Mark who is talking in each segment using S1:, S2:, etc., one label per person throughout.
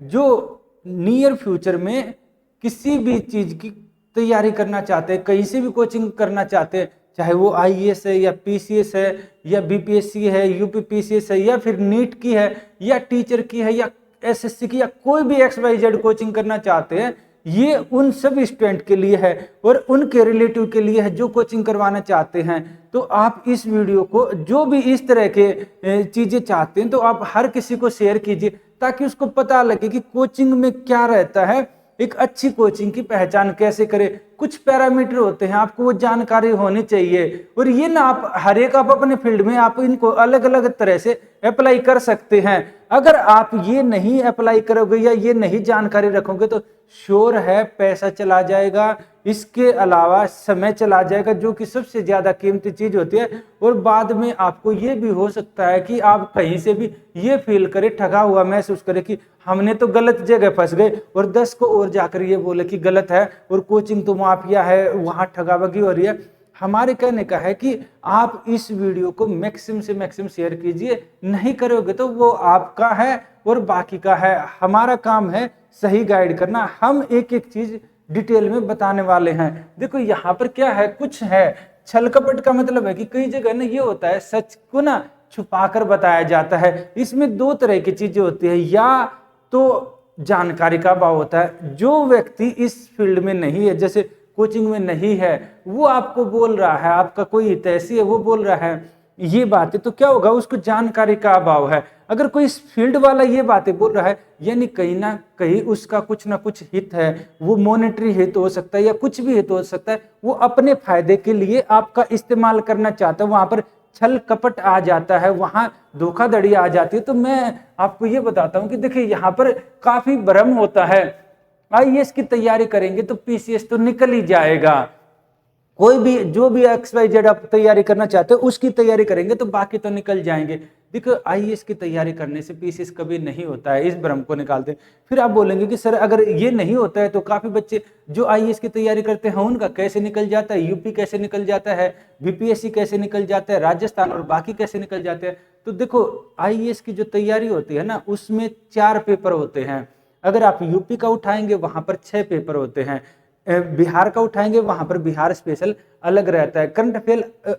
S1: जो near future में किसी भी चीज की तैयारी करना चाहते हैं, कहीं से भी कोचिंग करना चाहते हैं, चाहे वो आईएएस है या पीसीएस है या बीपीएससी है, यूपीपीसीएस है या फिर नीट की है या टीचर की है या एसएससी की या कोई भी XYZ कोचिंग करना चाहते हैं, ये उन सब स्टूडेंट के लिए है और उनके रिलेटिव के लिए है जो कोचिंग करवाना चाहते हैं। तो आप इस वीडियो को, जो भी इस तरह के चीजें चाहते हैं, तो आप हर किसी को शेयर कीजिए ताकि उसको पता लगे कि कोचिंग में क्या रहता है, एक अच्छी कोचिंग की पहचान कैसे करें। कुछ पैरामीटर होते हैं, आपको वो जानकारी होनी चाहिए। और ये ना आप हर एक आप अपने फील्ड में आप इनको अलग अलग तरह से अप्लाई कर सकते हैं। अगर आप ये नहीं अप्लाई करोगे या ये नहीं जानकारी रखोगे तो श्योर है पैसा चला जाएगा, इसके अलावा समय चला जाएगा, जो कि सबसे ज्यादा कीमती चीज होती है। और बाद में आपको ये भी हो सकता है कि आप कहीं से भी ये फील करें, ठगा हुआ महसूस करें कि हमने तो गलत जगह फंस गए और 10 को और जाकर ये बोले कि गलत है और कोचिंग तो माफिया है, वहां ठगावगी हो रही है। हमारे कहने का है कि आप इस वीडियो को मैक्सिमम से मैक्सिमम शेयर कीजिए, नहीं करोगे तो वो आपका है और बाकी का है। हमारा काम है सही गाइड करना, हम एक एक चीज डिटेल में बताने वाले हैं। देखो यहाँ पर क्या है, कुछ है छल कपट का मतलब है कि कई जगह ना ये होता है, सच को ना छुपाकर बताया जाता है। इसमें दो तरह की चीजें होती है, या तो जानकारी का अभाव होता है, जो व्यक्ति इस फील्ड में नहीं है, जैसे कोचिंग में नहीं है, वो आपको बोल रहा है, आपका कोई हितैषी है वो बोल रहा है ये बातें, तो क्या होगा, उसको जानकारी का अभाव है। अगर कोई इस फील्ड वाला ये बातें बोल रहा है, यानी कहीं ना कहीं उसका कुछ ना कुछ हित है, वो मॉनेटरी हित हो सकता है या कुछ भी हित हो सकता है, वो अपने फायदे के लिए आपका इस्तेमाल करना चाहता है, वहां पर छल कपट आ जाता है, वहां धोखाधड़ी आ जाती है। तो मैं आपको ये बताता हूं कि देखिए यहाँ पर काफी भ्रम होता है। आईएएस की तैयारी करेंगे तो पीसीएस तो निकल ही जाएगा, कोई भी जो भी XYZ आप तैयारी करना चाहते हो उसकी तैयारी करेंगे तो बाकी तो निकल जाएंगे। देखो आईएएस की तैयारी करने से पीसीएस कभी नहीं होता है, इस भ्रम को निकालते हैं। फिर आप बोलेंगे कि सर अगर ये नहीं होता है तो काफी बच्चे जो आईएएस की तैयारी करते हैं उनका कैसे निकल जाता है, यूपी कैसे निकल जाता है, बीपीएससी कैसे निकल जाता है, राजस्थान और बाकी कैसे निकल जाते हैं। तो देखो आईएएस की जो तैयारी होती है ना, उसमें 4 पेपर होते हैं। अगर आप यूपी का उठाएंगे वहां पर 6 पेपर होते हैं, बिहार का उठाएंगे वहां पर बिहार स्पेशल अलग रहता है, करंट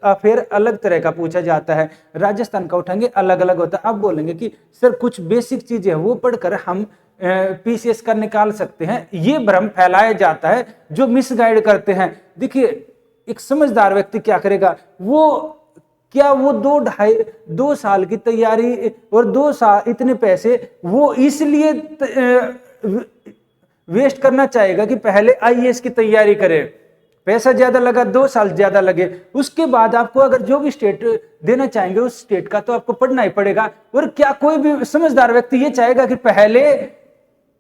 S1: अफेयर अलग तरह का पूछा जाता है, राजस्थान का उठाएंगे अलग अलग होता है। अब बोलेंगे कि सर कुछ बेसिक चीजें वो पढ़कर हम पीसीएस का निकाल सकते हैं, ये भ्रम फैलाया जाता है जो मिसगाइड करते हैं। देखिए एक समझदार व्यक्ति क्या करेगा, वो 2 साल की तैयारी और 2 साल इतने पैसे वो इसलिए वेस्ट करना चाहेगा कि पहले आईएएस की तैयारी करे, पैसा ज्यादा लगा, 2 साल ज्यादा लगे, उसके बाद आपको अगर जो भी स्टेट देना चाहेंगे उस स्टेट का तो आपको पढ़ना ही पड़ेगा। और क्या कोई भी समझदार व्यक्ति ये चाहेगा कि पहले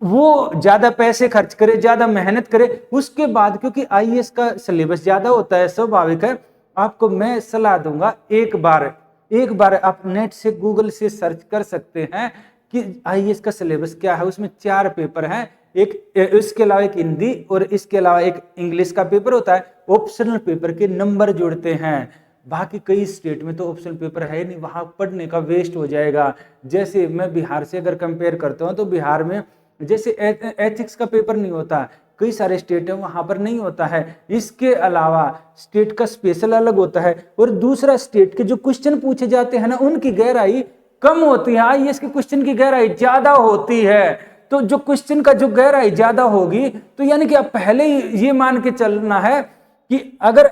S1: वो ज्यादा पैसे खर्च करे, ज्यादा मेहनत करे, उसके बाद, क्योंकि आईएएस का सिलेबस ज्यादा होता है, स्वाभाविक है। आपको मैं सलाह दूंगा, एक बार आप नेट से गूगल से सर्च कर सकते हैं कि आईएएस का सिलेबस क्या है। उसमें 4 पेपर हैं, इसके अलावा एक हिंदी और इसके अलावा एक इंग्लिश का पेपर होता है। ऑप्शनल पेपर के नंबर जुड़ते हैं, बाकी कई स्टेट में तो ऑप्शनल पेपर है नहीं, वहां पढ़ने का वेस्ट हो जाएगा। जैसे मैं बिहार से अगर कंपेयर करता हूं तो बिहार में जैसे एथिक्स का पेपर नहीं होता, कई सारे स्टेट है वहां पर नहीं होता है। इसके अलावा स्टेट का स्पेशल अलग होता है, और दूसरा स्टेट के जो क्वेश्चन पूछे जाते हैं ना उनकी गहराई कम होती है, आईएएस के क्वेश्चन की गहराई ज्यादा होती है। तो जो क्वेश्चन का जो गहराई ज्यादा होगी तो यानी कि आप पहले ही ये मान के चलना है कि अगर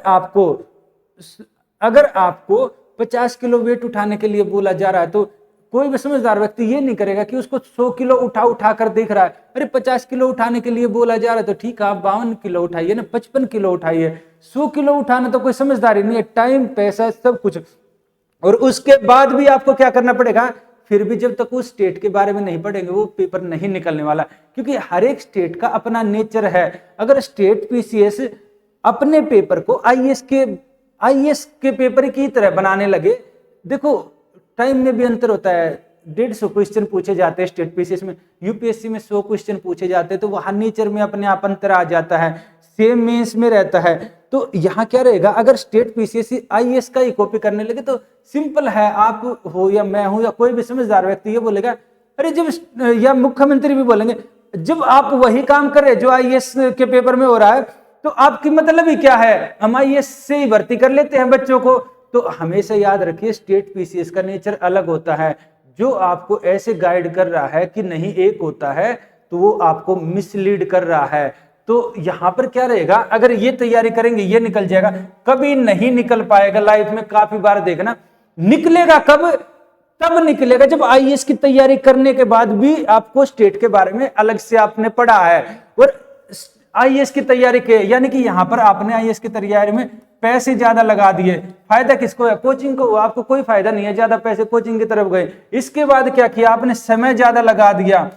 S1: आपको 50 किलो वेट उठाने के लिए बोला जा रहा है तो कोई भी समझदार व्यक्ति ये नहीं करेगा कि उसको 100 किलो उठा कर देख रहा है, अरे 50 किलो उठाने के लिए बोला जा रहा है तो ठीक है आप 52 किलो उठाइए ना, 55 किलो उठाइए। 100 किलो उठाना तो कोई समझदारी नहीं है, टाइम पैसा सब कुछ। और उसके बाद भी आपको क्या करना पड़ेगा, फिर भी जब तक उस स्टेट के बारे में नहीं पढ़ेंगे वो पेपर नहीं निकलने वाला, क्योंकि हर एक स्टेट का अपना नेचर है। अगर स्टेट पीसीएस अपने पेपर को आईएएस के पेपर की तरह बनाने लगे, देखो टाइम में भी अंतर होता है, 150 क्वेश्चन पूछे जाते हैं स्टेट पीसीएस में, यूपीएससी में 100 क्वेश्चन पूछे जाते हैं, तो वहां नेचर में अपने आप अंतर आ जाता है, सेम मेंस में रहता है। तो यहाँ क्या रहेगा, अगर स्टेट पीसीएस आईएएस का ही कॉपी करने लगे तो सिंपल है, आप हो या मैं हूं या कोई भी समझदार व्यक्ति ये बोलेगा अरे जब, या मुख्यमंत्री भी बोलेंगे, जब आप वही काम कर रहे जो आईएएस के पेपर में हो रहा है तो आपकी मतलब ही क्या है, हम आईएएस से ही भर्ती कर लेते हैं बच्चों को। तो हमेशा याद रखिए स्टेट पीसीएस का नेचर अलग होता है। जो आपको ऐसे गाइड कर रहा है कि नहीं एक होता है, तो वो आपको मिसलीड कर रहा है। तो यहां पर क्या रहेगा, अगर ये तैयारी करेंगे ये निकल जाएगा, कभी नहीं निकल पाएगा। लाइफ में काफी बार देखना, निकलेगा कब, तब निकलेगा जब आईएएस की तैयारी करने के बाद भी आपको स्टेट के बारे में अलग से आपने पढ़ा है। और आईएएस की तैयारी के, यानी कि यहां पर आपने आईएएस की तैयारी में पैसे ज्यादा लगा दिए, फायदा किसको है, कोचिंग को। आपको कोई फायदा नहीं है, ज्यादा पैसे कोचिंग की तरफ गए। इसके बाद क्या किया आपने, समय ज्यादा लगा दिया।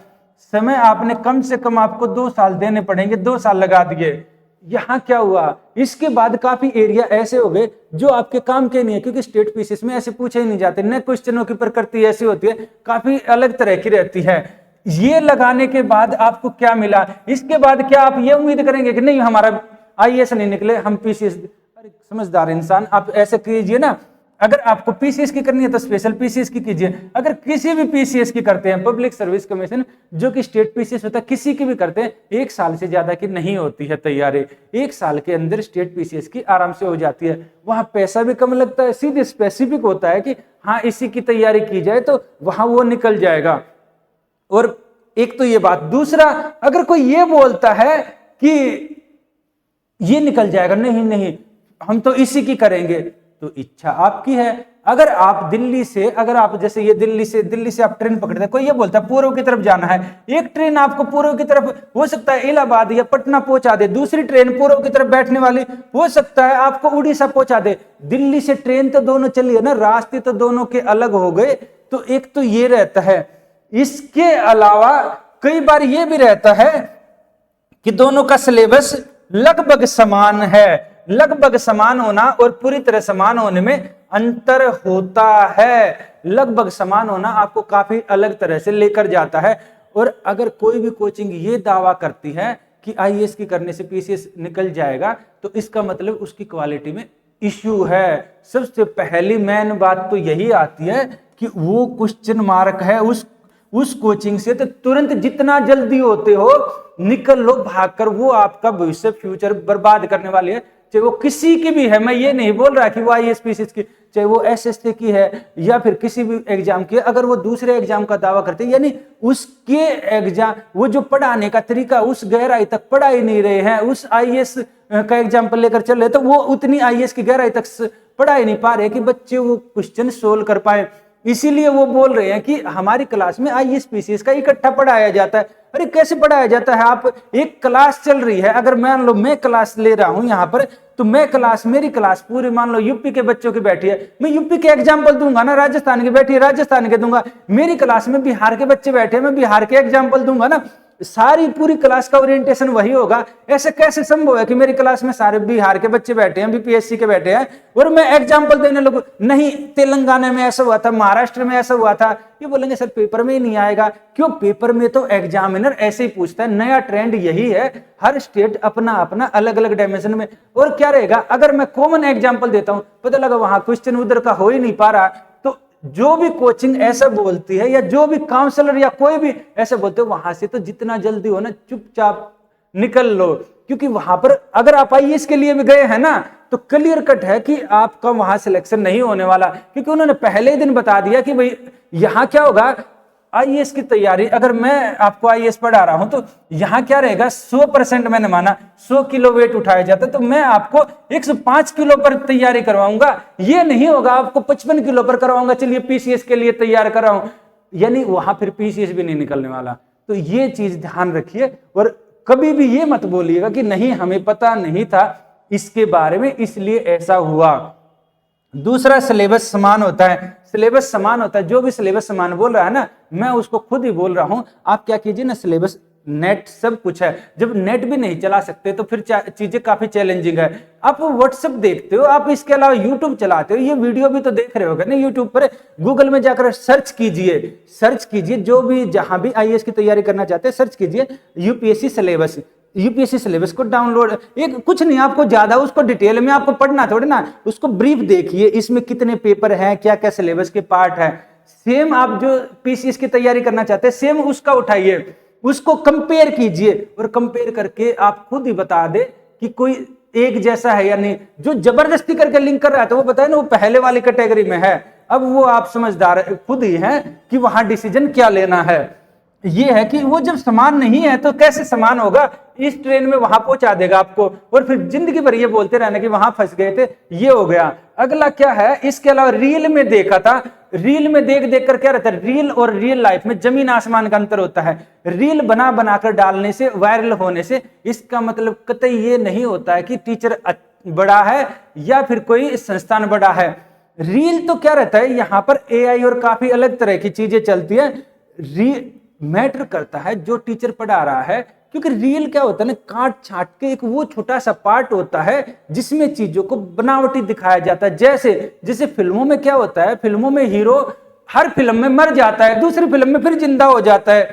S1: समय आपने कम से कम आपको 2 साल देने पड़ेंगे, 2 साल लगा दिए। यहां क्या हुआ, इसके बाद काफी एरिया ऐसे हो गए जो आपके काम के नहीं है, क्योंकि स्टेट पीसीएस में ऐसे पूछे ही नहीं जाते। न क्वेश्चनों की प्रकृति ऐसी होती है, काफी अलग तरह की रहती है। ये लगाने के बाद आपको क्या मिला, इसके बाद क्या आप ये उम्मीद करेंगे कि नहीं हमारा आईएएस नहीं निकले, हम पीसीएस। अरे समझदार इंसान, आप ऐसे कीजिए ना, अगर आपको पीसीएस की करनी है तो स्पेशल पीसीएस की कीजिए। अगर किसी भी पीसीएस की करते हैं, पब्लिक सर्विस कमीशन जो कि स्टेट पीसीएस होता है, किसी की भी करते हैं, 1 साल से ज्यादा की नहीं होती है तैयारी। 1 साल के अंदर स्टेट पीसीएस की आराम से हो जाती है। वहां पैसा भी कम लगता है, सीधे स्पेसिफिक होता है कि हाँ इसी की तैयारी की जाए तो वहां वो निकल जाएगा। और एक तो ये बात, दूसरा अगर कोई ये बोलता है कि ये निकल जाएगा, नहीं नहीं हम तो इसी की करेंगे, तो इच्छा आपकी है। अगर आप दिल्ली से, अगर आप जैसे ये दिल्ली से आप ट्रेन पकड़ते हैं, कोई ये बोलता है पूर्व की तरफ जाना है, एक ट्रेन आपको पूर्व की तरफ हो सकता है इलाहाबाद या पटना पहुंचा दे, दूसरी ट्रेन पूर्व की तरफ बैठने वाली हो सकता है आपको उड़ीसा पहुंचा दे। दिल्ली से ट्रेन तो दोनों चली है ना, रास्ते तो दोनों के अलग हो गए। तो एक तो ये रहता है। इसके अलावा कई बार ये भी रहता है कि दोनों का सिलेबस लगभग समान है। लगभग समान होना और पूरी तरह समान होने में अंतर होता है। लगभग समान होना आपको काफी अलग तरह से लेकर जाता है। और अगर कोई भी कोचिंग ये दावा करती है कि आईएएस की करने से पीसीएस निकल जाएगा, तो इसका मतलब उसकी क्वालिटी में इश्यू है। सबसे पहली मेन बात तो यही आती है कि वो क्वेश्चन मार्क है उस कोचिंग से। तो तुरंत जितना जल्दी होते हो निकल लो, भागकर। वो आपका भविष्य फ्यूचर बर्बाद करने वाली है, चाहे वो किसी की भी है। मैं ये नहीं बोल रहा कि वो आईएएस पीसीएस की, चाहे वो एसएससी की है या फिर किसी भी एग्जाम की है। अगर वो दूसरे एग्जाम का दावा करते हैं, यानी उसके एग्जाम, वो जो पढ़ाने का तरीका उस गहराई तक पढ़ा ही नहीं रहे हैं, उस आईएएस का एग्जाम्पल लेकर चल रहे, तो वो उतनी आईएएस की गहराई तक पढ़ा ही नहीं पा रहे कि बच्चे वो क्वेश्चन सोल्व कर पाए। इसीलिए वो बोल रहे हैं कि हमारी क्लास में आईएएस पीसीएस का इकट्ठा पढ़ाया जाता है। अरे कैसे पढ़ाया जाता है, आप एक क्लास चल रही है, अगर मान लो मैं क्लास ले रहा हूं यहाँ पर, तो मैं क्लास, मेरी क्लास पूरी मान लो यूपी के बच्चों की बैठी है, मैं यूपी के एग्जाम्पल दूंगा ना, राजस्थान की बैठी है राजस्थान के दूंगा, मेरी क्लास में बिहार के बच्चे बैठे हैं, मैं बिहार के एग्जाम्पल दूंगा ना। सारी पूरी क्लास का ओरिएंटेशन वही होगा। ऐसे कैसे संभव है कि मेरी क्लास में सारे बिहार के बच्चे बैठे हैं, बीपीएससी के बैठे हैं और मैं एग्जाम्पल देने लगूं? नहीं, तेलंगाना में ऐसा हुआ था, महाराष्ट्र में ऐसा हुआ था। ये बोलेंगे सर पेपर में ही नहीं आएगा। क्यों? पेपर में तो एग्जामिनर ऐसे ही पूछता है। नया ट्रेंड यही है, हर स्टेट अपना अपना अलग अलग डायमेंशन में। और क्या रहेगा, अगर मैं कॉमन एग्जाम्पल देता हूं, पता लगा वहां क्वेश्चन उधर का हो ही नहीं पा रहा, तो जो भी कोचिंग ऐसा बोलती है या जो भी काउंसलर या कोई भी ऐसे बोलते हो, वहां से तो जितना जल्दी हो ना चुपचाप निकल लो। क्योंकि वहां पर अगर आप आईएएस के लिए भी गए हैं ना, तो क्लियर कट है कि आपका वहां सिलेक्शन नहीं होने वाला। क्योंकि उन्होंने पहले ही दिन बता दिया कि भाई यहां क्या होगा, आईएएस की तैयारी, अगर मैं आपको आईएएस पढ़ा रहा हूं तो यहां क्या रहेगा, 100% मैंने माना 100 किलो वेट उठाया जाता है, तो मैं आपको 105 किलो पर तैयारी करवाऊंगा। ये नहीं होगा आपको 55 किलो पर करवाऊंगा, चलिए पीसीएस के लिए तैयार कराऊं, यानी वहां फिर पीसीएस भी नहीं निकलने वाला। तो ये चीज ध्यान रखिए और कभी भी ये मत बोलिएगा कि नहीं हमें पता नहीं था इसके बारे में इसलिए ऐसा हुआ। दूसरा, सिलेबस समान होता है। सिलेबस समान होता है, जो भी सिलेबस समान बोल रहा है ना, मैं उसको खुद ही बोल रहा हूं। आप क्या कीजिए ना, सिलेबस, नेट सब कुछ है। जब नेट भी नहीं चला सकते तो फिर चीजें काफी चैलेंजिंग है। आप व्हाट्सएप देखते हो, आप इसके अलावा यूट्यूब चलाते हो, ये वीडियो भी तो देख रहे होगे ना यूट्यूब पर। गूगल में जाकर सर्च कीजिए, जो भी जहां भी आईएएस की तैयारी करना चाहते हैं सर्च कीजिए यूपीएससी सिलेबस को डाउनलोड। एक कुछ नहीं, आपको ज्यादा उसको डिटेल में आपको पढ़ना थोड़ी ना, उसको ब्रीफ देखिए, इसमें कितने पेपर हैं, क्या क्या सिलेबस के पार्ट है, सेम आप जो पीसीएस की तैयारी करना चाहते हैं सेम उसका उठाइए, उसको कंपेयर कीजिए और कंपेयर करके आप खुद ही बता दे कि कोई एक जैसा है या नहीं। जो जबरदस्ती करके लिंक कर रहा है तो वो बताए ना वो पहले वाली कैटेगरी में है। अब वो आप समझदार खुद ही हैं कि वहां डिसीजन क्या लेना है। ये है कि वो जब समान नहीं है तो कैसे समान होगा, इस ट्रेन में वहां पहुंचा देगा आपको और फिर जिंदगी भर ये बोलते रहना कि वहां फंस गए थे, ये हो गया। अगला क्या है, इसके अलावा रील में देखा था, रील में देख देख कर क्या रहता है, रील और रियल लाइफ में जमीन आसमान का अंतर होता है। रील बना बनाकर डालने से, वायरल होने से इसका मतलब कतई ये नहीं होता है कि टीचर बड़ा है या फिर कोई संस्थान बड़ा है। रील तो क्या रहता है, यहां पर एआई और काफी अलग तरह की चीजें चलती है। मैटर करता है जो टीचर पढ़ा रहा है, क्योंकि रील क्या होता है ना, काट छाट के एक वो छोटा सा पार्ट होता है जिसमें चीजों को बनावटी दिखाया जाता है। जैसे फिल्मों में क्या होता है, फिल्मों में हीरो हर फिल्म में मर जाता है, दूसरी फिल्म में फिर जिंदा हो जाता है।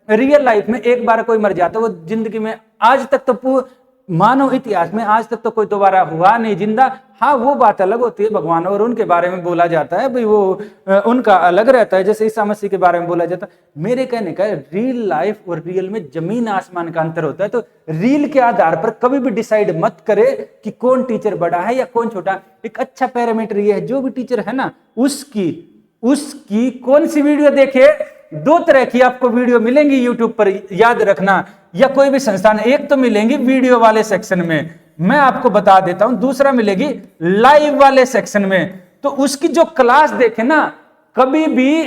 S1: रियल लाइफ में एक बार कोई मर जाता है, वो जिंदगी में आज तक तो मानव इतिहास में आज तक तो कोई दोबारा हुआ नहीं जिंदा। हाँ, वो बात अलग होती है, भगवान और उनके बारे में बोला जाता है भाई, वो उनका अलग रहता है, जैसे ईसा मसीह के बारे में बोला जाता है। मेरे कहने का रियल लाइफ और रियल में जमीन आसमान का अंतर होता है। तो रील के आधार पर कभी भी डिसाइड मत करे कि कौन टीचर बड़ा है या कौन छोटा। एक अच्छा पैरामीटर ये है, जो भी टीचर है ना उसकी कौन सी वीडियो देखे। दो तरह की आपको वीडियो मिलेंगी यूट्यूब पर, याद रखना, या कोई भी संस्थान। एक तो मिलेंगी वीडियो वाले सेक्शन में, मैं आपको बता देता हूं, दूसरा मिलेगी लाइव वाले सेक्शन में। तो उसकी जो क्लास देखे ना, कभी भी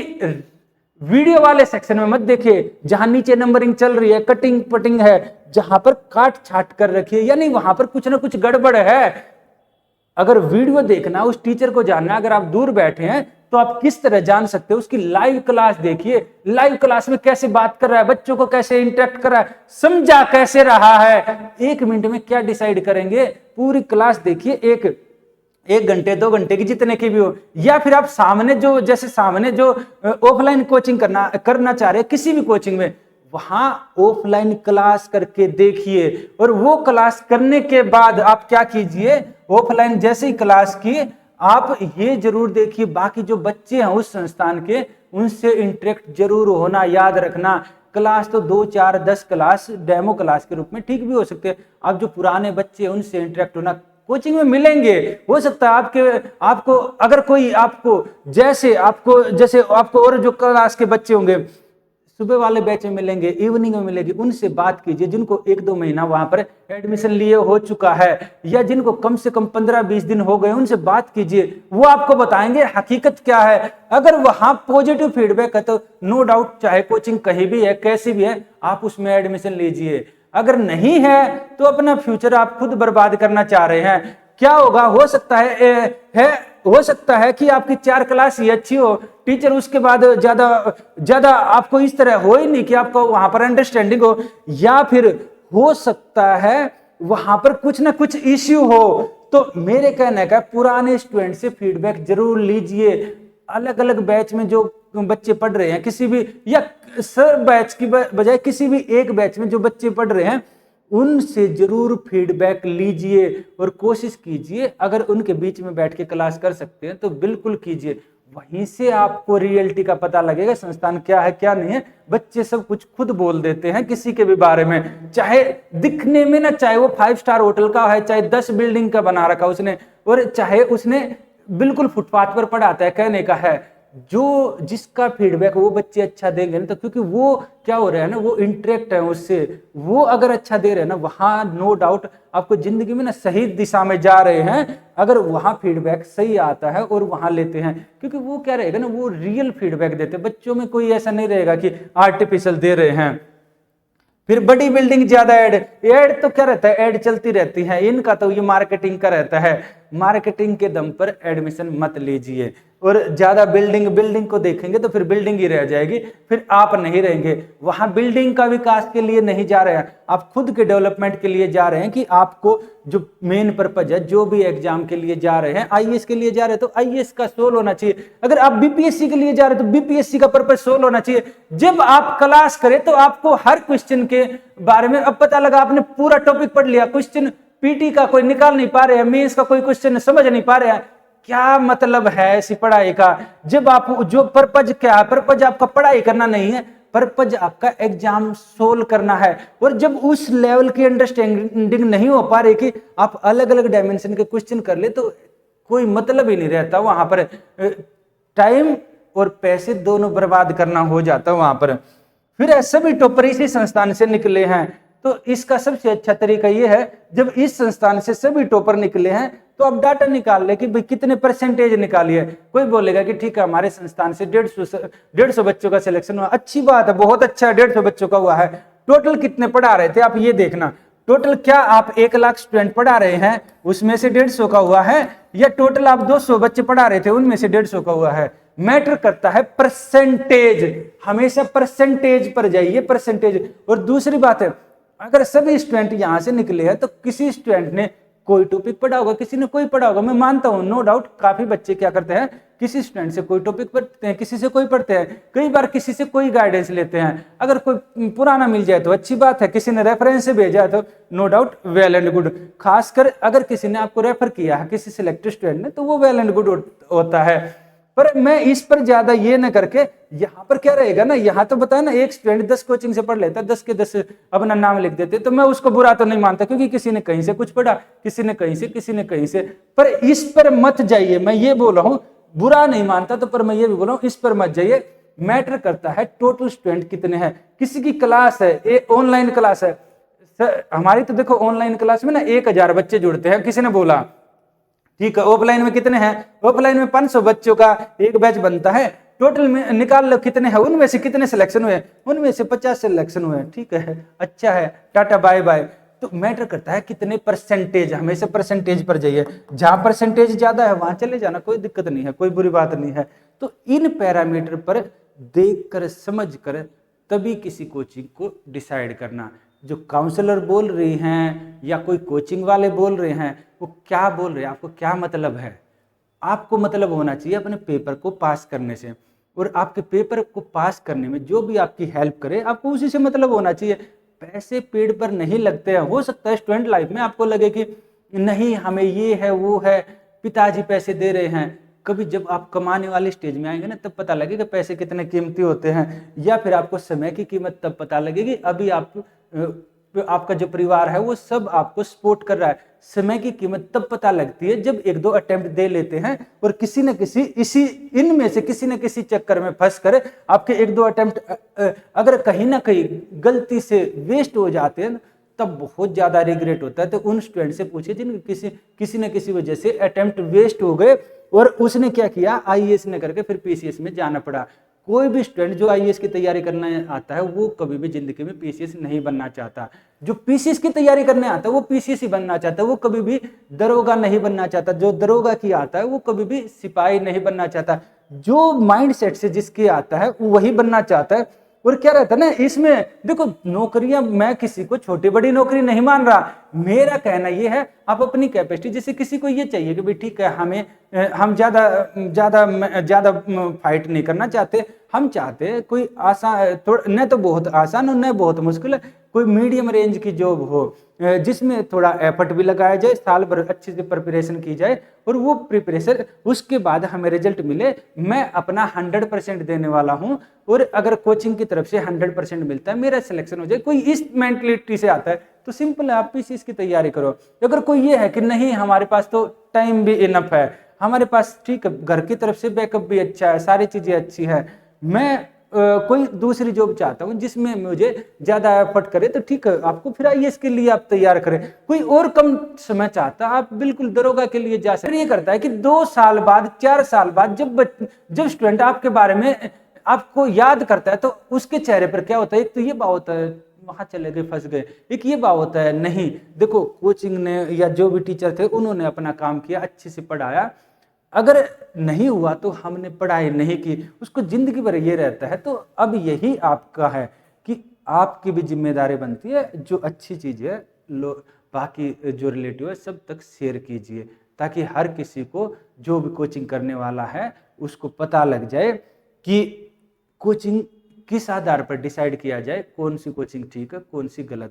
S1: वीडियो वाले सेक्शन में मत देखिए जहां नीचे नंबरिंग चल रही है, कटिंग पटिंग है, जहां पर काट छाट कर रखिए, यानी वहां पर कुछ ना कुछ गड़बड़ है। अगर वीडियो देखना, उस टीचर को जानना, अगर आप दूर बैठे हैं तो आप किस तरह जान सकते हो, उसकी लाइव क्लास देखिए। लाइव क्लास में कैसे बात कर रहा है, बच्चों को कैसे इंटरेक्ट कर रहा है, समझा कैसे रहा है, 1 मिनट में क्या डिसाइड करेंगे, पूरी क्लास देखिए। एक घंटे 2 घंटे की जितने की भी हो, या फिर आप सामने जो ऑफलाइन कोचिंग करना चाह रहे हैं किसी भी कोचिंग में, वहां ऑफलाइन क्लास करके देखिए। और वो क्लास करने के बाद आप क्या कीजिए, ऑफलाइन जैसे ही क्लास की आप ये जरूर देखिए बाकी जो बच्चे हैं उस संस्थान के, उनसे इंटरेक्ट जरूर होना। याद रखना, क्लास तो 2 4 10 क्लास डेमो क्लास के रूप में ठीक भी हो सकते हैं। आप जो पुराने बच्चे हैं उनसे इंटरेक्ट होना, कोचिंग में मिलेंगे। हो सकता है आपको अगर कोई जैसे आपको और जो क्लास के बच्चे होंगे सुबह वाले बैच में मिलेंगे, इवनिंग में मिलेंगे, उनसे बात कीजिए जिनको 1-2 महीना वहां पर एडमिशन लिए हो चुका है, या जिनको कम से कम 15-20 दिन हो गए, उनसे बात कीजिए। वो आपको बताएंगे हकीकत क्या है। अगर वहां पॉजिटिव फीडबैक है तो नो डाउट, चाहे कोचिंग कहीं भी है कैसी भी है, आप उसमें एडमिशन लीजिए। अगर नहीं है तो अपना फ्यूचर आप खुद बर्बाद करना चाह रहे हैं। क्या होगा, हो सकता है कि आपकी 4 क्लास ही अच्छी हो, टीचर उसके बाद ज्यादा आपको इस तरह हो ही नहीं कि आपको वहां पर अंडरस्टैंडिंग हो, या फिर हो सकता है वहां पर कुछ ना कुछ इश्यू हो। तो मेरे कहने का, पुराने स्टूडेंट से फीडबैक जरूर लीजिए। अलग अलग बैच में जो बच्चे पढ़ रहे हैं, किसी भी या सब बैच की बजाय किसी भी एक बैच में जो बच्चे पढ़ रहे हैं, उनसे जरूर फीडबैक लीजिए और कोशिश कीजिए, अगर उनके बीच में बैठ के क्लास कर सकते हैं तो बिल्कुल कीजिए। वहीं से आपको रियलिटी का पता लगेगा, संस्थान क्या है क्या नहीं है। बच्चे सब कुछ खुद बोल देते हैं किसी के भी बारे में, चाहे दिखने में ना, चाहे वो 5 स्टार होटल का है, चाहे 10 बिल्डिंग का बना रखा उसने, और चाहे उसने बिल्कुल फुटपाथ पर पढ़ाता है। कहने का है, जो जिसका फीडबैक वो बच्चे अच्छा देंगे ना, तो क्योंकि वो क्या हो रहा है ना, वो इंटरेक्ट है उससे, वो अगर अच्छा दे रहे हैं ना, वहां नो डाउट आपको जिंदगी में ना सही दिशा में जा रहे हैं। अगर वहां फीडबैक सही आता है और वहां लेते हैं, क्योंकि वो क्या रहेगा ना, वो रियल फीडबैक देते हैं। बच्चों में कोई ऐसा नहीं रहेगा कि आर्टिफिशियल दे रहे हैं। फिर बड़ी बिल्डिंग ज्यादा एड तो क्या रहता है, एड चलती रहती है, इनका तो ये मार्केटिंग का रहता है। मार्केटिंग के दम पर एडमिशन मत लीजिए, और ज्यादा बिल्डिंग को देखेंगे तो फिर बिल्डिंग ही रह जाएगी, फिर आप नहीं रहेंगे। वहां बिल्डिंग का विकास के लिए नहीं जा रहे हैं, आप खुद के डेवलपमेंट के लिए जा रहे हैं, कि आपको जो मेन पर्पज है, जो भी एग्जाम के लिए जा रहे हैं, आईएएस के लिए जा रहे हैं तो आईएएस का सोल्व होना चाहिए। अगर आप बीपीएससी के लिए जा रहे हैं तो बीपीएससी का पर्पज सोल्व होना चाहिए। जब आप क्लास करें तो आपको हर क्वेश्चन के बारे में अब पता लगा, आपने पूरा टॉपिक पढ़ लिया, क्वेश्चन पीटी का कोई निकाल नहीं पा रहे हैं, मेंस का कोई क्वेश्चन समझ नहीं पा रहे हैं, क्या मतलब है ऐसी पढ़ाई का? जब आप जो पर्पज क्या है, पर्पज आपका पढ़ाई करना नहीं है, पर्पज आपका एग्जाम सोल्व करना है। और जब उस लेवल की अंडरस्टैंडिंग नहीं हो पा रही कि आप अलग अलग डायमेंशन के क्वेश्चन कर ले, तो कोई मतलब ही नहीं रहता वहां पर। टाइम और पैसे दोनों बर्बाद करना हो जाता वहां पर। फिर सभी टॉपर इसी संस्थान से निकले हैं, तो इसका सबसे अच्छा तरीका यह है, जब इस संस्थान से सभी टॉपर निकले हैं तो अब डाटा निकाल ले कि भाई कितने परसेंटेज निकालिए। कोई बोलेगा कि ठीक है हमारे संस्थान से 150 बच्चों का सिलेक्शन हुआ, अच्छी बात है, बहुत अच्छा, 150 बच्चों का हुआ है। टोटल कितने पढ़ा रहे थे आप ये देखना, टोटल क्या आप 1 लाख स्टूडेंट पढ़ा रहे हैं उसमें से 150 का हुआ है, या टोटल आप 200 बच्चे पढ़ा रहे थे उनमें से 150 का हुआ है। मैटर करता है परसेंटेज, हमेशा परसेंटेज पर जाइए, परसेंटेज। और दूसरी बात है, अगर सभी स्टूडेंट यहां से निकले हैं तो किसी स्टूडेंट ने कोई टॉपिक पढ़ा होगा, किसी ने कोई पढ़ा होगा। मैं मानता हूं, नो डाउट, काफी बच्चे क्या करते हैं, किसी स्टूडेंट से कोई टॉपिक पढ़ते हैं, किसी से कोई पढ़ते हैं, कई बार किसी से कोई गाइडेंस लेते हैं। अगर कोई पुराना मिल जाए तो अच्छी बात है, किसी ने रेफरेंस से भेजा तो no doubt well and good. खासकर अगर किसी ने आपको रेफर किया है, किसी सिलेक्टेड स्टूडेंट ने, तो वो वेल एंड गुड होता है। पर मैं इस पर ज्यादा ये न करके, यहाँ पर क्या रहेगा ना, यहाँ तो बताया ना, एक स्टूडेंट 10 कोचिंग से पढ़ लेता है, 10 के 10 अपना नाम लिख देते, तो मैं उसको बुरा तो नहीं मानता, क्योंकि किसी ने कहीं से कुछ पढ़ा, किसी ने कहीं से, किसी ने कहीं से। पर इस पर मत जाइए, मैं ये बोल रहा हूँ, बुरा नहीं मानता तो, पर मैं ये भी बोल रहा हूँ, इस पर मत जाइए। मैटर करता है टोटल स्टूडेंट कितने हैं। किसी की क्लास है, ऑनलाइन क्लास है, हमारी तो देखो ऑनलाइन क्लास में ना 1000 बच्चे जुड़ते हैं, किसी ने बोला, ठीक है, ऑफलाइन में कितने हैं, ऑफलाइन में 500 बच्चों का एक बैच बनता है, टोटल में निकाल लो कितने हैं, उनमें से कितने सिलेक्शन हुए, उनमें से 50 सिलेक्शन हुए, ठीक है, अच्छा है, टाटा बाय बाय। तो मैटर करता है कितने परसेंटेज, हमेशा परसेंटेज पर जाइए, जहां परसेंटेज ज्यादा है वहां चले जाना, कोई दिक्कत नहीं है, कोई बुरी बात नहीं है। तो इन पैरामीटर पर देख कर समझ कर तभी किसी कोचिंग को डिसाइड करना। जो काउंसलर बोल रही हैं या कोई कोचिंग वाले बोल रहे हैं, वो क्या बोल रहे हैं, आपको क्या मतलब है? आपको मतलब होना चाहिए अपने पेपर को पास करने से, और आपके पेपर को पास करने में जो भी आपकी हेल्प करे, आपको उसी से मतलब होना चाहिए। पैसे पेड़ पर नहीं लगते हैं। हो सकता है स्टूडेंट लाइफ में आपको लगे कि नहीं हमें ये है वो है, पिताजी पैसे दे रहे हैं। कभी जब आप कमाने वाले स्टेज में आएंगे ना, तब पता लगेगा पैसे कितने कीमती होते हैं, या फिर आपको समय की कीमत तब पता लगेगी। अभी आपका जो परिवार है वो सब आपको सपोर्ट कर रहा है, समय की कीमत तब पता लगती है जब 1-2 अटेम्प्ट दे लेते हैं, और किसी न किसी इनमें से किसी न किसी चक्कर में फंस कर आपके 1-2 अटेम्प्ट अगर कहीं ना कहीं गलती से वेस्ट हो जाते हैं, तब बहुत ज्यादा रिग्रेट होता है। तो उन स्टूडेंट से पूछे जिनके किसी न किसी वजह से अटेम्प्ट वेस्ट हो गए, और उसने क्या किया, आईएएस ने करके फिर पीसीएस में जाना पड़ा। कोई भी स्टूडेंट जो आईएएस की तैयारी करना आता है, वो कभी भी जिंदगी में पीसीएस नहीं बनना चाहता। जो पीसीएस की तैयारी करने आता है वो पीसीएस ही बनना चाहता है, वो कभी भी दरोगा नहीं बनना चाहता। जो दरोगा की आता है वो कभी भी सिपाही नहीं बनना चाहता। जो माइंड सेट से जिसके आता है वो वही बनना चाहता है। और क्या रहता है ना इसमें, देखो नौकरियां, मैं किसी को छोटी बड़ी नौकरी नहीं मान रहा, मेरा कहना यह है आप अपनी कैपेसिटी, जैसे किसी को ये चाहिए कि भाई ठीक है हम ज्यादा फाइट नहीं करना चाहते, हम चाहते हैं कोई आसान, थोड़ा न तो बहुत आसान और न बहुत मुश्किल, कोई मीडियम रेंज की जॉब हो जिसमें थोड़ा एफर्ट भी लगाया जाए, साल भर अच्छे से प्रिपरेशन की जाए, और वो प्रिपरेशन उसके बाद हमें रिजल्ट मिले। मैं अपना 100% देने वाला हूं, और अगर कोचिंग की तरफ से 100% मिलता है, मेरा सिलेक्शन हो जाए। कोई इस मेंटलिटी से आता है तो सिंपल है, आप पीसीएस की तैयारी करो। अगर कोई ये है कि नहीं हमारे पास तो टाइम भी इनफ है, हमारे पास ठीक है घर की तरफ से बैकअप भी अच्छा है, सारी चीजें अच्छी है, मैं कोई दूसरी जॉब चाहता हूं जिसमें मुझे ज्यादा एफर्ट करे, तो ठीक है, आपको फिर आईएएस के लिए आप तैयार करें। कोई और कम समय चाहता है, आप बिल्कुल दरोगा के लिए जा सकते। ये करता है कि 2 साल बाद 4 साल बाद जब स्टूडेंट आपके बारे में आपको याद करता है, तो उसके चेहरे पर क्या होता है, एक तो ये भाव होता है वहां चले गए फंस गए, एक ये भाव होता है नहीं देखो कोचिंग ने या जो भी टीचर थे उन्होंने अपना काम किया, अच्छे से पढ़ाया, अगर नहीं हुआ तो हमने पढ़ाई नहीं की, उसको जिंदगी भर ये रहता है। तो अब यही आपका है कि आपकी भी जिम्मेदारी बनती है, जो अच्छी चीज है बाकी जो रिलेटिव है सब तक शेयर कीजिए, ताकि हर किसी को जो भी कोचिंग करने वाला है उसको पता लग जाए कि कोचिंग किस आधार पर डिसाइड किया जाए, कौन सी कोचिंग ठीक है कौन सी गलत है।